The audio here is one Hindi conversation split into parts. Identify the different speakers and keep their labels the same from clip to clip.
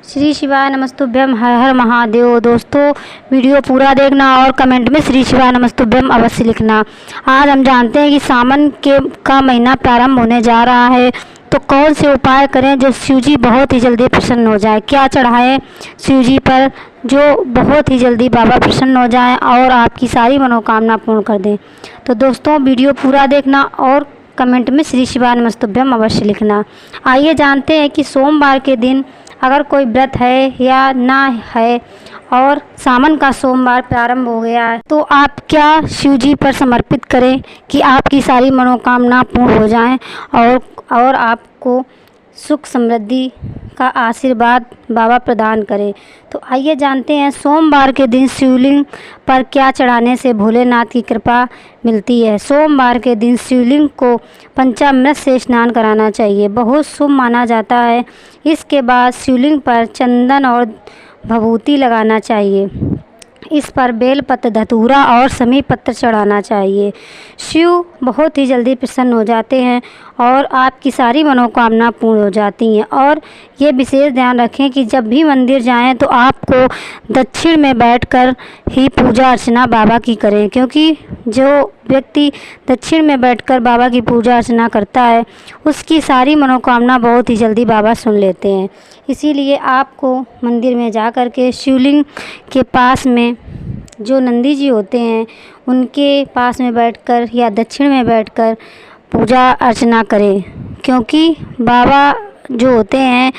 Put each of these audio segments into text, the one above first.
Speaker 1: श्री शिवाय नमस्तुभ्यम, हर हर महादेव। दोस्तों, वीडियो पूरा देखना और कमेंट में श्री शिवाय नमस्तुभ्यम अवश्य लिखना। आज हम जानते हैं कि सावन का महीना प्रारंभ होने जा रहा है, तो कौन से उपाय करें जो शिव जी बहुत ही जल्दी प्रसन्न हो जाए। क्या चढ़ाएं शिव जी पर जो बहुत ही जल्दी बाबा प्रसन्न हो जाएं और आपकी सारी मनोकामना पूर्ण कर दें। तो दोस्तों, वीडियो पूरा देखना और कमेंट में श्री शिवाय नमस्तुभ्यम अवश्य लिखना। आइए जानते हैं कि सोमवार के दिन अगर कोई व्रत है या ना है और सावन का सोमवार प्रारंभ हो गया है, तो आप क्या शिव जी पर समर्पित करें कि आपकी सारी मनोकामना पूर्ण हो जाएं और आपको सुख समृद्धि का आशीर्वाद बाबा प्रदान करें। तो आइए जानते हैं सोमवार के दिन शिवलिंग पर क्या चढ़ाने से भोलेनाथ की कृपा मिलती है। सोमवार के दिन शिवलिंग को पंचामृत से स्नान कराना चाहिए, बहुत शुभ माना जाता है। इसके बाद शिवलिंग पर चंदन और भभूति लगाना चाहिए। इस पर बेलपत्र, धतूरा और समी पत्र चढ़ाना चाहिए। शिव बहुत ही जल्दी प्रसन्न हो जाते हैं और आपकी सारी मनोकामना पूर्ण हो जाती हैं। और ये विशेष ध्यान रखें कि जब भी मंदिर जाएं तो आपको दक्षिण में बैठकर ही पूजा अर्चना बाबा की करें, क्योंकि जो व्यक्ति दक्षिण में बैठकर बाबा की पूजा अर्चना करता है उसकी सारी मनोकामना बहुत ही जल्दी बाबा सुन लेते हैं। इसीलिए आपको मंदिर में जा कर के शिवलिंग के पास में जो नंदी जी होते हैं उनके पास में बैठकर या दक्षिण में बैठकर पूजा अर्चना करें, क्योंकि बाबा जो होते हैं,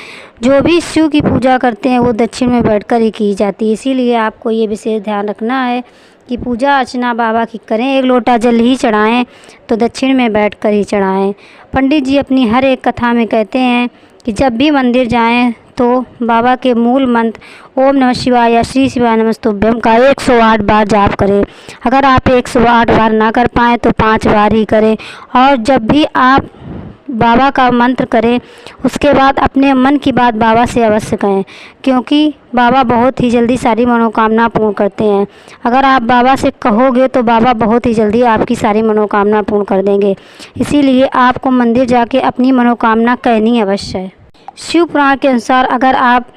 Speaker 1: जो भी शिव की पूजा करते हैं वो दक्षिण में बैठकर ही की जाती है। इसीलिए आपको ये विशेष ध्यान रखना है कि पूजा अर्चना बाबा की करें। एक लोटा जल ही चढ़ाएं तो दक्षिण में बैठकर ही चढ़ाएं। पंडित जी अपनी हर एक कथा में कहते हैं कि जब भी मंदिर जाएं तो बाबा के मूल मंत्र ओम नमः शिवाय या श्री शिवाय नमस्तुभ्यम का 108 बार जाप करें। अगर आप 108 बार ना कर पाएँ तो 5 बार ही करें। और जब भी आप बाबा का मंत्र करें उसके बाद अपने मन की बात बाबा से अवश्य कहें, क्योंकि बाबा बहुत ही जल्दी सारी मनोकामना पूर्ण करते हैं। अगर आप बाबा से कहोगे तो बाबा बहुत ही जल्दी आपकी सारी मनोकामना पूर्ण कर देंगे। इसीलिए आपको मंदिर जाके अपनी मनोकामना कहनी अवश्य है। शिव पुराण के अनुसार अगर आप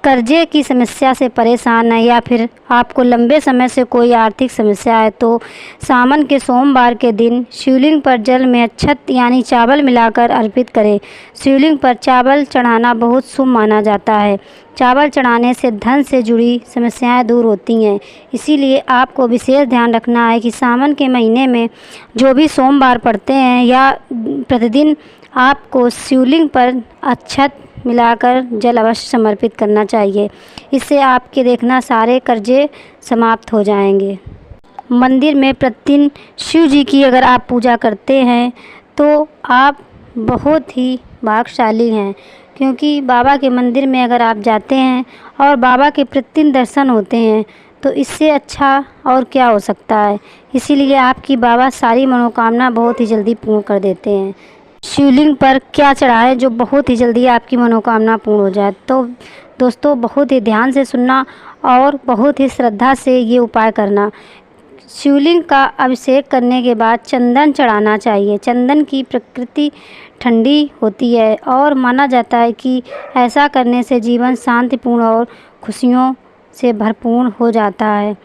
Speaker 1: कर्जे की समस्या से परेशान हैं या फिर आपको लंबे समय से कोई आर्थिक समस्या है, तो सावन के सोमवार के दिन शिवलिंग पर जल में अक्षत यानी चावल मिलाकर अर्पित करें। शिवलिंग पर चावल चढ़ाना बहुत शुभ माना जाता है। चावल चढ़ाने से धन से जुड़ी समस्याएं दूर होती हैं। इसीलिए आपको विशेष ध्यान रखना है कि सावन के महीने में जो भी सोमवार पड़ते हैं या प्रतिदिन आपको शिवलिंग पर अक्षत मिलाकर जल अवश्य समर्पित करना चाहिए। इससे आपके देखना सारे कर्जे समाप्त हो जाएंगे। मंदिर में प्रतिदिन शिव जी की अगर आप पूजा करते हैं तो आप बहुत ही भाग्यशाली हैं, क्योंकि बाबा के मंदिर में अगर आप जाते हैं और बाबा के प्रतिदिन दर्शन होते हैं तो इससे अच्छा और क्या हो सकता है। इसीलिए आपकी बाबा सारी मनोकामना बहुत ही जल्दी पूर्ण कर देते हैं। शिवलिंग पर क्या चढ़ाएं जो बहुत ही जल्दी आपकी मनोकामना पूर्ण हो जाए। तो दोस्तों, बहुत ही ध्यान से सुनना और बहुत ही श्रद्धा से ये उपाय करना। शिवलिंग का अभिषेक करने के बाद चंदन चढ़ाना चाहिए। चंदन की प्रकृति ठंडी होती है और माना जाता है कि ऐसा करने से जीवन शांतिपूर्ण और खुशियों से भरपूर हो जाता है।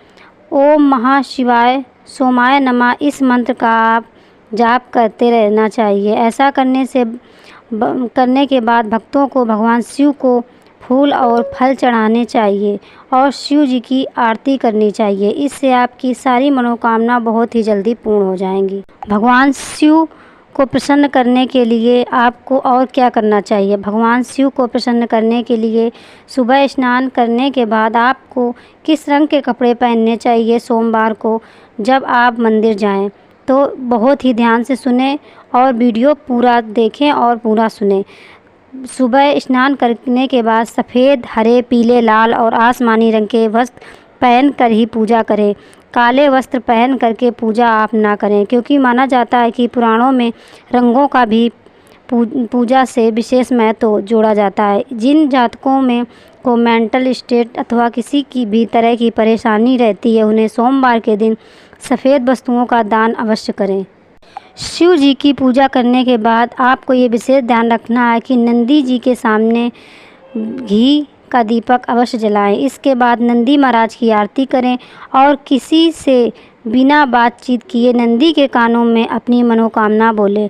Speaker 1: ओम महाशिवाय सोमाय नमः इस मंत्र का आप जाप करते रहना चाहिए। ऐसा करने के बाद भक्तों को भगवान शिव को फूल और फल चढ़ाने चाहिए और शिव जी की आरती करनी चाहिए। इससे आपकी सारी मनोकामना बहुत ही जल्दी पूर्ण हो जाएंगी। भगवान शिव को प्रसन्न करने के लिए आपको और क्या करना चाहिए। भगवान शिव को प्रसन्न करने के लिए सुबह स्नान करने के बाद आपको किस रंग के कपड़े पहनने चाहिए सोमवार को जब आप मंदिर जाएं, तो बहुत ही ध्यान से सुने और वीडियो पूरा देखें और पूरा सुने। सुबह स्नान करने के बाद सफ़ेद, हरे, पीले, लाल और आसमानी रंग के वस्त्र पहन कर ही पूजा करें। काले वस्त्र पहन करके पूजा आप ना करें, क्योंकि माना जाता है कि पुराणों में रंगों का भी पूजा से विशेष महत्व जोड़ा जाता है। जिन जातकों में को मेंटल स्टेट अथवा किसी की भी तरह की परेशानी रहती है उन्हें सोमवार के दिन सफ़ेद वस्तुओं का दान अवश्य करें। शिव जी की पूजा करने के बाद आपको ये विशेष ध्यान रखना है कि नंदी जी के सामने घी का दीपक अवश्य जलाएं। इसके बाद नंदी महाराज की आरती करें और किसी से बिना बातचीत किए नंदी के कानों में अपनी मनोकामना बोलें।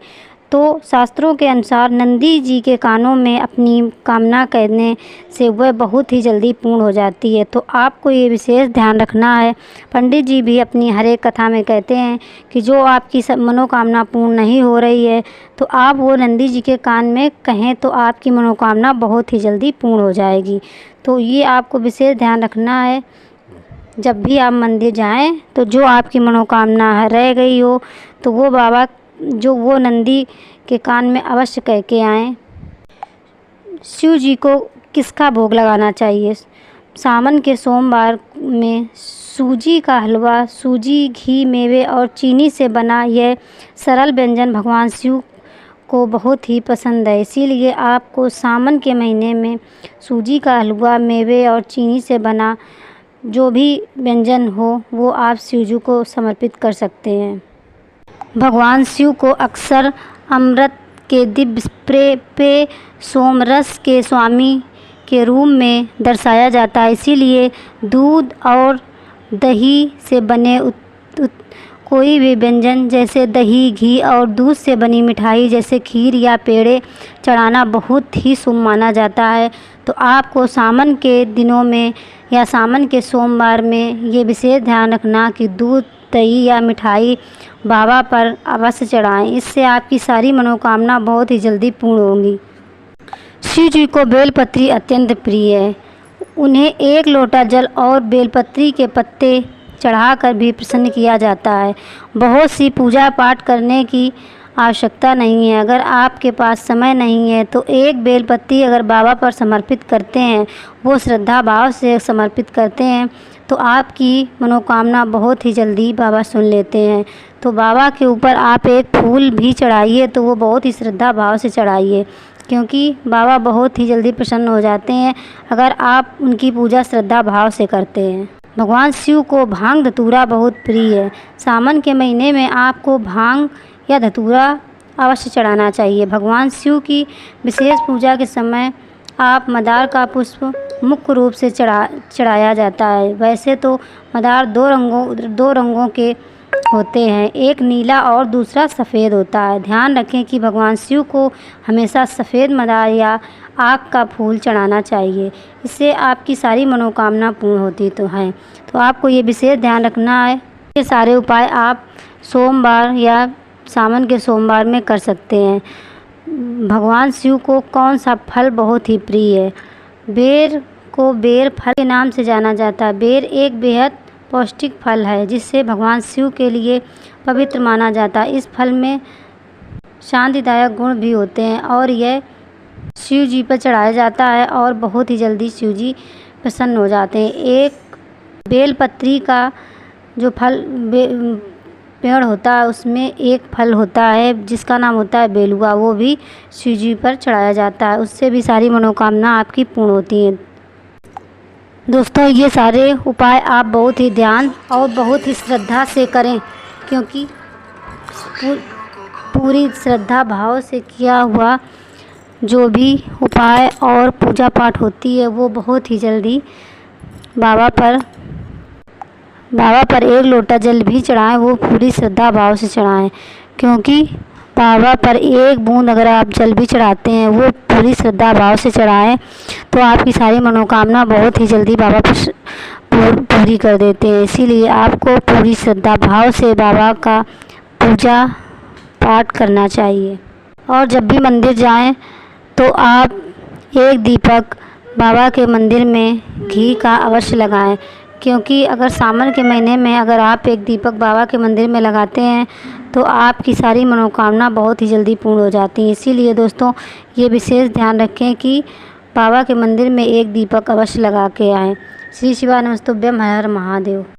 Speaker 1: तो शास्त्रों के अनुसार नंदी जी के कानों में अपनी कामना कहने से वह बहुत ही जल्दी पूर्ण हो जाती है। तो आपको ये विशेष ध्यान रखना है। पंडित जी भी अपनी हर एक कथा में कहते हैं कि जो आपकी मनोकामना पूर्ण नहीं हो रही है तो आप वो नंदी जी के कान में कहें तो आपकी मनोकामना बहुत ही जल्दी पूर्ण हो जाएगी। तो ये आपको विशेष ध्यान रखना है। जब भी आप मंदिर जाएं तो जो आपकी मनोकामना रह गई हो तो वो बाबा जो वो नंदी के कान में अवश्य कह के आएँ। शिव जी को किसका भोग लगाना चाहिए? सावन के सोमवार में सूजी का हलवा, सूजी, घी, मेवे और चीनी से बना यह सरल व्यंजन भगवान शिव को बहुत ही पसंद है। इसीलिए आपको सावन के महीने में सूजी का हलवा, मेवे और चीनी से बना जो भी व्यंजन हो वो आप शिव जी को समर्पित कर सकते हैं। भगवान शिव को अक्सर अमृत के दिव्य पे सोमरस के स्वामी के रूप में दर्शाया जाता है। इसीलिए दूध और दही से बने कोई भी व्यंजन जैसे दही, घी और दूध से बनी मिठाई जैसे खीर या पेड़े चढ़ाना बहुत ही शुभ माना जाता है। तो आपको सावन के दिनों में या सावन के सोमवार में ये विशेष ध्यान रखना कि दूध, दही या मिठाई बाबा पर अवश्य चढ़ाएं। इससे आपकी सारी मनोकामना बहुत ही जल्दी पूर्ण होंगी। शिव जी को बेलपत्री अत्यंत प्रिय है। उन्हें एक लोटा जल और बेलपत्री के पत्ते चढ़ाकर भी प्रसन्न किया जाता है। बहुत सी पूजा पाठ करने की आवश्यकता नहीं है। अगर आपके पास समय नहीं है तो एक बेलपत्ती अगर बाबा पर समर्पित करते हैं, वो श्रद्धा भाव से समर्पित करते हैं तो आपकी मनोकामना बहुत ही जल्दी बाबा सुन लेते हैं। तो बाबा के ऊपर आप एक फूल भी चढ़ाइए तो वो बहुत ही श्रद्धा भाव से चढ़ाइए, क्योंकि बाबा बहुत ही जल्दी प्रसन्न हो जाते हैं अगर आप उनकी पूजा श्रद्धा भाव से करते हैं। भगवान शिव को भांग धतूरा बहुत प्रिय है। सावन के महीने में आपको भांग या धतूरा अवश्य चढ़ाना चाहिए। भगवान शिव की विशेष पूजा के समय आप मदार का पुष्प मुख्य रूप से चढ़ाया जाता है। वैसे तो मदार दो रंगों के होते हैं, एक नीला और दूसरा सफ़ेद होता है। ध्यान रखें कि भगवान शिव को हमेशा सफ़ेद मदार या आक का फूल चढ़ाना चाहिए। इससे आपकी सारी मनोकामना पूर्ण होती तो है। तो आपको ये विशेष ध्यान रखना है। ये सारे उपाय आप सोमवार या सावन के सोमवार में कर सकते हैं। भगवान शिव को कौन सा फल बहुत ही प्रिय है? बेर को बेर फल के नाम से जाना जाता है। बेर एक बेहद पौष्टिक फल है जिससे भगवान शिव के लिए पवित्र माना जाता है। इस फल में शांतिदायक गुण भी होते हैं और यह शिव जी पर चढ़ाया जाता है और बहुत ही जल्दी शिव जी प्रसन्न हो जाते हैं। एक बेलपत्री का जो पेड़ होता है उसमें एक फल होता है जिसका नाम होता है बेलुआ, वो भी शिव जी पर चढ़ाया जाता है। उससे भी सारी मनोकामना आपकी पूर्ण होती है। दोस्तों, ये सारे उपाय आप बहुत ही ध्यान और बहुत ही श्रद्धा से करें, क्योंकि पूरी श्रद्धा भाव से किया हुआ जो भी उपाय और पूजा पाठ होती है वो बहुत ही जल्दी बाबा पर एक लोटा जल भी चढ़ाएं, वो पूरी श्रद्धा भाव से चढ़ाएं, क्योंकि बाबा पर एक बूंद अगर आप जल भी चढ़ाते हैं वो पूरी श्रद्धा भाव से चढ़ाएं तो आपकी सारी मनोकामना बहुत ही जल्दी बाबा पूरी कर देते हैं। इसीलिए आपको पूरी श्रद्धा भाव से बाबा का पूजा पाठ करना चाहिए। और जब भी मंदिर जाएं तो आप एक दीपक बाबा के मंदिर में घी का अवश्य लगाएं, क्योंकि अगर सावन के महीने में अगर आप एक दीपक बाबा के मंदिर में लगाते हैं तो आपकी सारी मनोकामना बहुत ही जल्दी पूर्ण हो जाती है। इसीलिए दोस्तों, ये विशेष ध्यान रखें कि बाबा के मंदिर में एक दीपक अवश्य लगा के आएँ। श्री शिवाय नमस्तुभ्यम, हर हर महादेव।